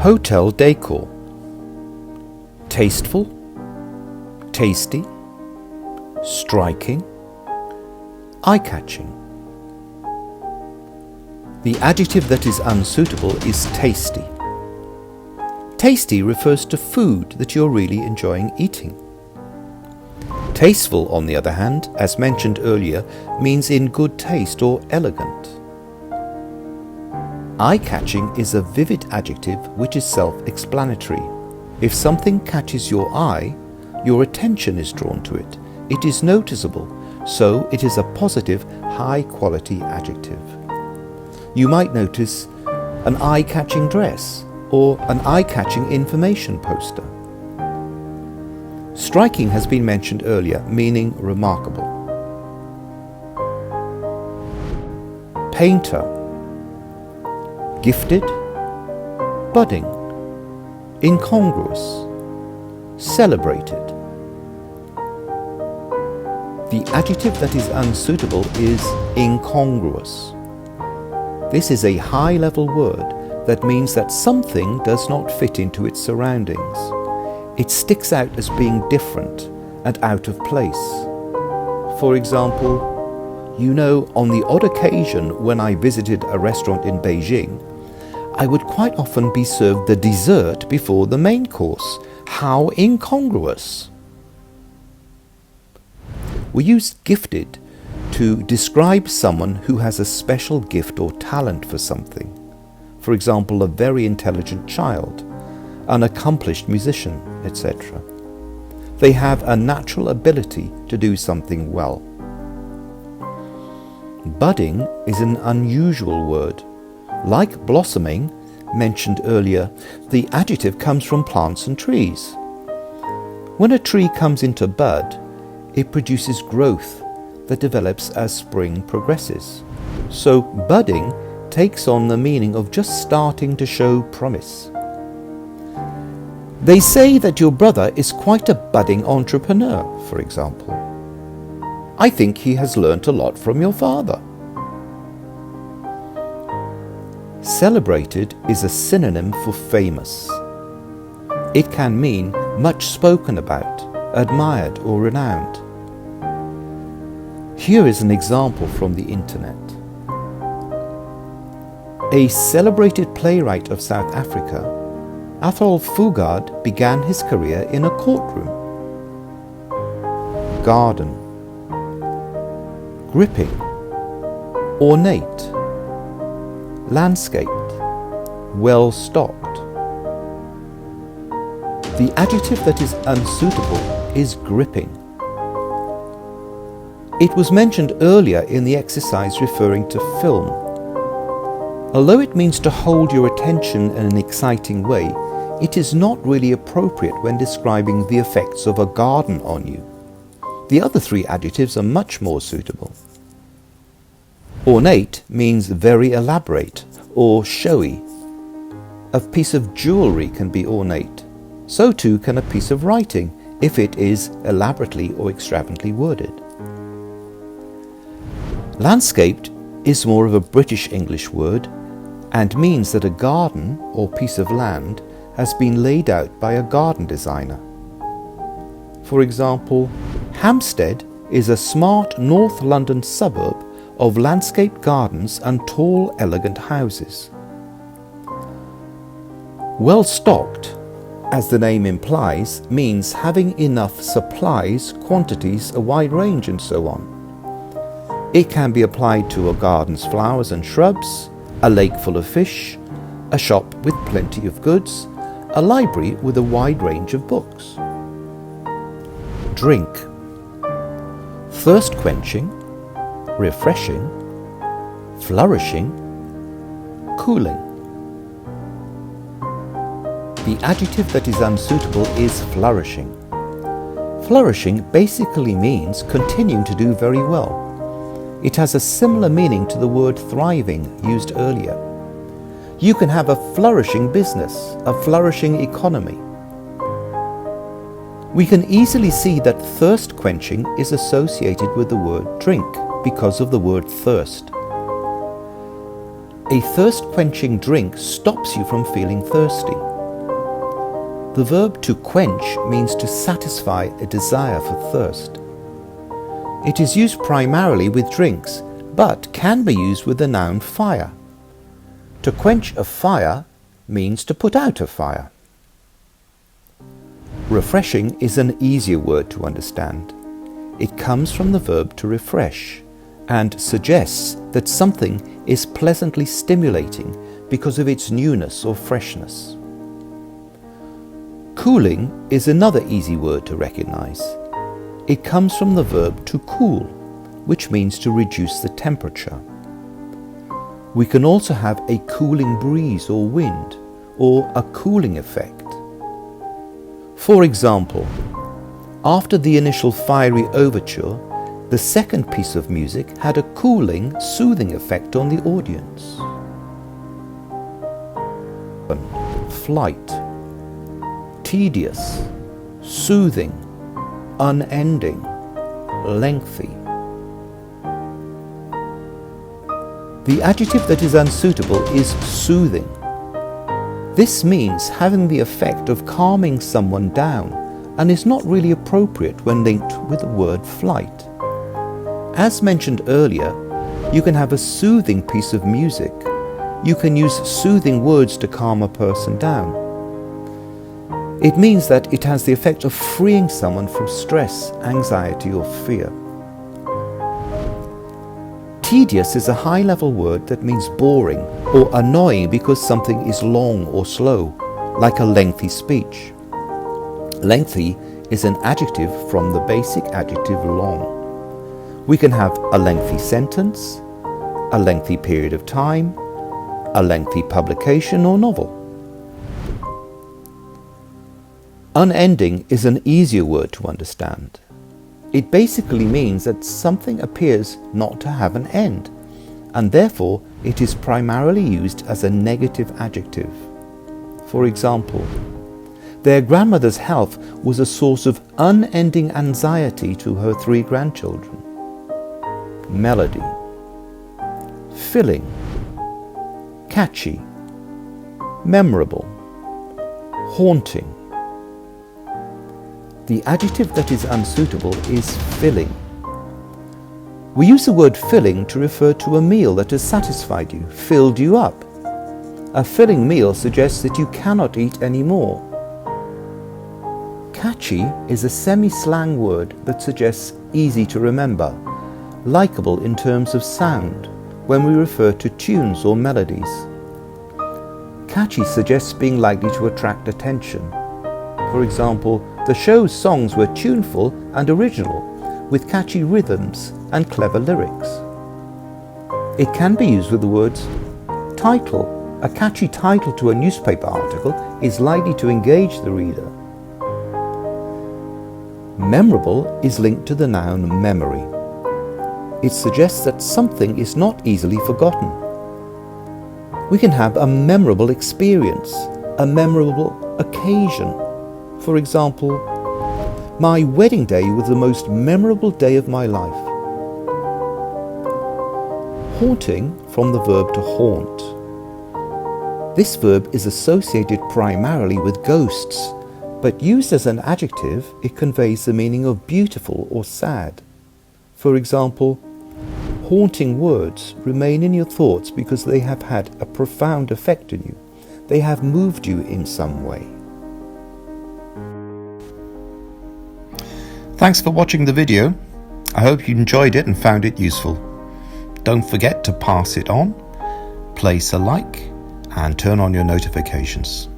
Hotel décor. Tasteful, tasty, striking, eye-catching. The adjective that is unsuitable is tasty. Tasty refers to food that you're really enjoying eating. Tasteful, on the other hand, as mentioned earlier, means in good taste or elegant. Eye-catching is a vivid adjective which is self-explanatory. If something catches your eye, your attention is drawn to it. It is noticeable, so it is a positive, high-quality adjective. You might notice an eye-catching dress or an eye-catching information poster. Striking has been mentioned earlier, meaning remarkable. Painter. Gifted, budding, incongruous, celebrated. The adjective that is unsuitable is incongruous. This is a high-level word that means that something does not fit into its surroundings. It sticks out as being different and out of place. For example, on the odd occasion when I visited a restaurant in Beijing, I would quite often be served the dessert before the main course. How incongruous! We use gifted to describe someone who has a special gift or talent for something. For example, a very intelligent child, an accomplished musician, etc. They have a natural ability to do something well. Budding is an unusual word. Like blossoming, mentioned earlier, the adjective comes from plants and trees. When a tree comes into bud, it produces growth that develops as spring progresses. So budding takes on the meaning of just starting to show promise. They say that your brother is quite a budding entrepreneur, for example. I think he has learnt a lot from your father. Celebrated is a synonym for famous. It can mean much spoken about, admired or renowned. Here is an example from the internet. A celebrated playwright of South Africa, Athol Fugard, began his career in a courtroom. Garden. Gripping. Ornate. Landscaped, well-stocked. The adjective that is unsuitable is gripping. It was mentioned earlier in the exercise referring to film. Although it means to hold your attention in an exciting way, it is not really appropriate when describing the effects of a garden on you. The other three adjectives are much more suitable. Ornate means very elaborate or showy. A piece of jewellery can be ornate. So too can a piece of writing if it is elaborately or extravagantly worded. Landscaped is more of a British English word and means that a garden or piece of land has been laid out by a garden designer. For example, Hampstead is a smart North London suburb of landscaped gardens and tall, elegant houses. Well-stocked, as the name implies, means having enough supplies, quantities, a wide range and so on. It can be applied to a garden's flowers and shrubs, a lake full of fish, a shop with plenty of goods, a library with a wide range of books. Drink. Thirst-quenching, refreshing, flourishing, cooling. The adjective that is unsuitable is flourishing. Flourishing basically means continuing to do very well. It has a similar meaning to the word thriving used earlier. You can have a flourishing business, a flourishing economy. We can easily see that thirst quenching is associated with the word drink because of the word thirst. A thirst quenching drink stops you from feeling thirsty. The verb to quench means to satisfy a desire for thirst. It is used primarily with drinks, but can be used with the noun fire. To quench a fire means to put out a fire. Refreshing is an easier word to understand. It comes from the verb to refresh and suggests that something is pleasantly stimulating because of its newness or freshness. Cooling is another easy word to recognize. It comes from the verb to cool, which means to reduce the temperature. We can also have a cooling breeze or wind, or a cooling effect. For example, after the initial fiery overture, the second piece of music had a cooling, soothing effect on the audience. Flight. Tedious, soothing, unending, lengthy. The adjective that is unsuitable is soothing. This means having the effect of calming someone down and is not really appropriate when linked with the word flight. As mentioned earlier, you can have a soothing piece of music. You can use soothing words to calm a person down. It means that it has the effect of freeing someone from stress, anxiety, or fear. Tedious is a high-level word that means boring or annoying because something is long or slow, like a lengthy speech. Lengthy is an adjective from the basic adjective long. We can have a lengthy sentence, a lengthy period of time, a lengthy publication or novel. Unending is an easier word to understand. It basically means that something appears not to have an end, and therefore it is primarily used as a negative adjective. For example, their grandmother's health was a source of unending anxiety to her 3 grandchildren. Melody. Filling. Catchy. Memorable. Haunting. The adjective that is unsuitable is filling. We use the word filling to refer to a meal that has satisfied you, filled you up. A filling meal suggests that you cannot eat any more. Catchy is a semi-slang word that suggests easy to remember, likable in terms of sound, when we refer to tunes or melodies. Catchy suggests being likely to attract attention. For example, the show's songs were tuneful and original, with catchy rhythms and clever lyrics. It can be used with the words title. A catchy title to a newspaper article is likely to engage the reader. Memorable is linked to the noun memory. It suggests that something is not easily forgotten. We can have a memorable experience, a memorable occasion. For example, my wedding day was the most memorable day of my life. Haunting from the verb to haunt. This verb is associated primarily with ghosts, but used as an adjective, it conveys the meaning of beautiful or sad. For example, haunting words remain in your thoughts because they have had a profound effect on you. They have moved you in some way. Thanks for watching the video. I hope you enjoyed it and found it useful. Don't forget to pass it on, place a like, and turn on your notifications.